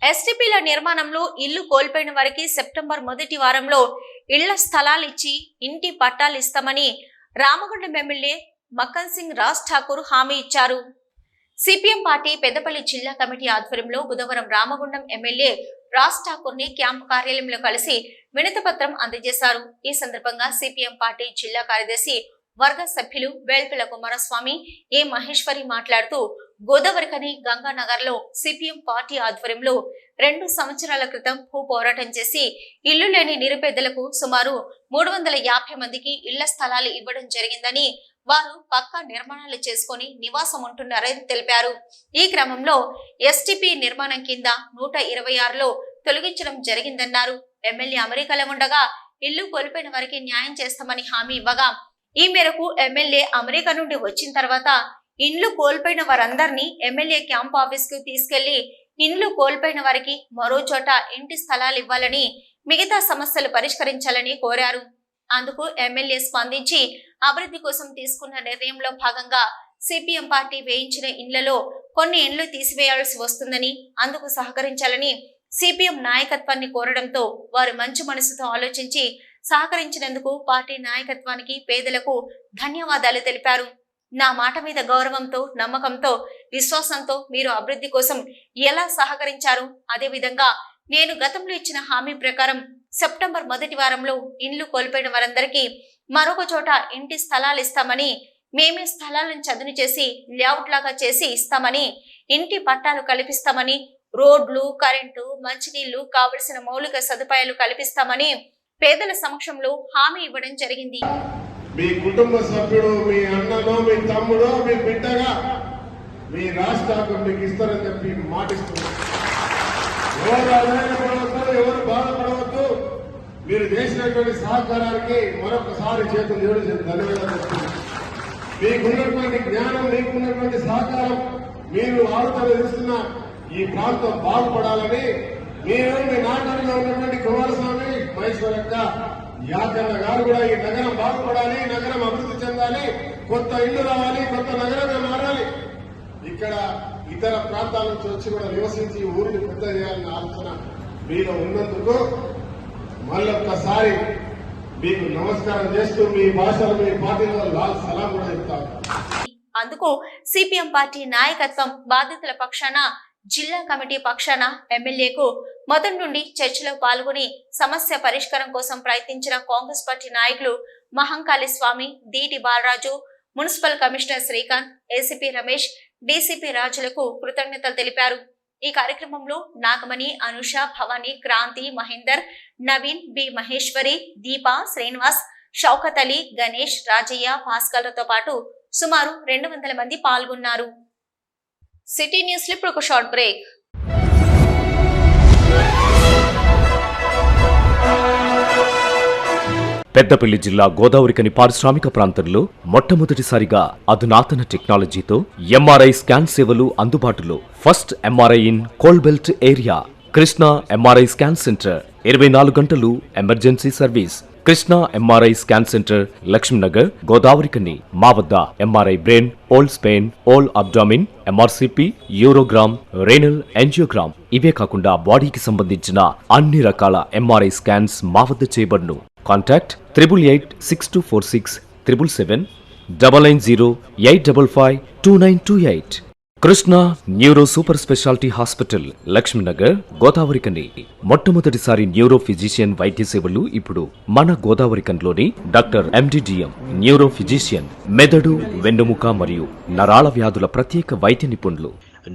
ఎస్టీపీల నిర్మాణంలో ఇల్లు కోల్పోయిన వారికి సెప్టెంబర్ మొదటి వారంలో ఇళ్ల స్థలాలిచ్చి ఇంటి పట్టాలు ఇస్తామని రామగుండం ఎమ్మెల్యే మక్కన్ సింగ్ రాజ్ ఠాకూర్ హామీ ఇచ్చారు. సిపిఎం పార్టీ పెద్దపల్లి జిల్లా కమిటీ ఆధ్వర్యంలో బుధవారం రామగుండం ఎమ్మెల్యే రాజ్ ఠాకూర్ ని క్యాంపు కార్యాలయంలో కలిసి వినతిపత్రం అందజేశారు. ఈ సందర్భంగా సిపిఎం పార్టీ జిల్లా కార్యదర్శి వర్గ సభ్యులు వేల్పిల కుమారస్వామి, ఏ మహేశ్వరి మాట్లాడుతూ గోదావరికని గంగానగర్ లో సిపిఎం పార్టీ ఆధ్వర్యంలో 2 సంవత్సరాల క్రితం భూ పోరాటం చేసి ఇల్లు లేని నిరుపేదలకు సుమారు 350 మందికి ఇళ్ల స్థలాలు ఇవ్వడం జరిగిందని, వారు పక్కా నిర్మాణాలు చేసుకుని నివాసం ఉంటున్నారని తెలిపారు. ఈ క్రమంలో ఎస్టీపీ నిర్మాణం కింద 126లో తొలగించడం జరిగిందన్నారు. ఎమ్మెల్యే అమెరికాలో ఉండగా ఇల్లు కోల్పోయిన వారికి న్యాయం చేస్తామని హామీ ఇవ్వగా, ఈ మేరకు ఎమ్మెల్యే అమెరికా నుండి వచ్చిన తర్వాత ఇండ్లు కోల్పోయిన వారందరినీ ఎమ్మెల్యే క్యాంప్ ఆఫీస్ కు తీసుకెళ్లి ఇండ్లు కోల్పోయిన వారికి మరో చోట ఇంటి స్థలాలు ఇవ్వాలని, మిగతా సమస్యలు పరిష్కరించాలని కోరారు. అందుకు ఎమ్మెల్యే స్పందించి అభివృద్ధి కోసం తీసుకున్న నిర్ణయంలో భాగంగా సిపిఎం పార్టీ వేయించిన ఇండ్లలో కొన్ని ఇండ్లు తీసివేయాల్సి వస్తుందని, అందుకు సహకరించాలని సిపిఎం నాయకత్వాన్ని కోరడంతో వారు మంచి మనసుతో ఆలోచించి సహకరించినందుకు పార్టీ నాయకత్వానికి, పేదలకు ధన్యవాదాలు తెలిపారు. నా మాట మీద గౌరవంతో, నమ్మకంతో, విశ్వాసంతో మీరు అభివృద్ధి కోసం ఎలా సహకరించారు, అదేవిధంగా నేను గతంలో ఇచ్చిన హామీ ప్రకారం సెప్టెంబర్ మొదటి వారంలో ఇండ్లు కోల్పోయిన వారందరికీ మరొక చోట ఇంటి స్థలాలు ఇస్తామని, మేమే స్థలాలను చదును చేసి లేఅవుట్ లాగా చేసి ఇస్తామని, ఇంటి పట్టాలు కల్పిస్తామని, రోడ్లు, కరెంటు, మంచినీళ్లు, కావలసిన మౌలిక సదుపాయాలు కల్పిస్తామని పేదల సమక్షంలో హామీ ఇవ్వడం జరిగింది. మీ కుటుంబ సభ్యుడు, మీ అన్ననో, మీ తమ్ముడో, మీ బిడ్డగా మీ రాష్ట్రాలకు మీకు ఇస్తారని చెప్పి మాటిస్తున్నారు. ఎవరు ఆదాయపడవద్దు, ఎవరు బాధపడవద్దు. మీరు చేసినటువంటి సహకారానికి మరొకసారి చేతులు జోడించి ధన్యవాదాలు చెప్తున్నారు. మీకున్నటువంటి జ్ఞానం, మీకున్నటువంటి సహకారం, మీరు ఆలోచన ఈ ప్రాంతం బాగుపడాలని మీరు మీ నాటకంలో ఉన్నటువంటి కుమారస్వామి, మహేశ్వరక్క, యాకన్న గారు కూడా ఈ నగరం బాగుపడాలి, నగరం అభివృద్ధి చెందాలి, కొత్త ఇళ్లు రావాలి, కొత్త నగరంగా మారాలి, ఇక్కడ ఇతర ప్రాంతాల నుంచి వచ్చి కూడా నివసించి ఊరిని పెద్ద చేయాలన్న ఆలోచన మీలో ఉన్నందుకు మళ్ళొక్కసారి మీకు నమస్కారం చేస్తూ మీ భాషలో, మీ పార్టీలో లాల్ సలాం కూడా చెప్తాను. అందుకు సిపిఎం పార్టీ నాయకత్వం బాధితుల పక్షాన, జిల్లా కమిటీ పక్షాన ఎమ్మెల్యేకు మొదటి నుండి చర్చలో పాల్గొని సమస్య పరిష్కారం కోసం ప్రయత్నించిన కాంగ్రెస్ పార్టీ నాయకులు Mahankali Swamy, Deeti Balaraju, municipal commissioner Srikanth, ACP Ramesh, DCP రాజులకు కృతజ్ఞతలు తెలిపారు. ఈ కార్యక్రమంలో నాగమణి, అనుష, భవానీ, క్రాంతి, మహేందర్, నవీన్, బి మహేశ్వరి, దీప, శ్రీనివాస్, షౌకత్ అలీ, గణేష్, రాజయ్య, భాస్కర్లతో పాటు సుమారు 200 మంది పాల్గొన్నారు. సిటీ న్యూస్ లో ఇప్పుడు ఒక షార్ట్ బ్రేక్. పెద్దపల్లి జిల్లా గోదావరికని పారిశ్రామిక ప్రాంతంలో మొట్టమొదటిసారిగా అధునాతన టెక్నాలజీతో ఎంఆర్ఐ స్కాన్ సేవలు అందుబాటులో. First MRI in coal belt area. Krishna MRI scan center, 24 గంటలు emergency service. Krishna MRI scan center, Lakshminagar, Godavarikhani. మా వద్ద MRI brain, whole spine, whole abdomen, MRCP, urogram, renal angiogram, ఇవే కాకుండా బాడీకి సంబంధించిన అన్ని రకాల ఎంఆర్ఐ స్కాన్స్ మా వద్ద చేయబడును. Contact 888646 777 99085552928. Krishna neuro super speciality hospital, Laxminagar, Godavarikhani. మొట్టమొదటిసారి న్యూరో ఫిజిషియన్ వైద్య సేవలు ఇప్పుడు మన గోదావరికన్లోని డాక్టర్ ఎండిడిఎం న్యూరో ఫిజిషియన్, మెదడు, వెన్నుముక మరియు నరాల వ్యాధుల ప్రత్యేక వైద్య నిపుణులు.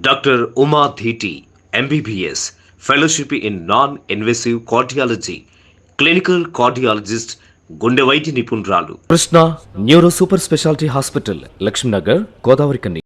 Doctor Uma Dheeti MBBS, fellowship in non invasive cardiology, clinical cardiologist, గుండె వైద్య నిపుణురాలు. Krishna neuro super speciality hospital, Laxminagar, Godavarikhani.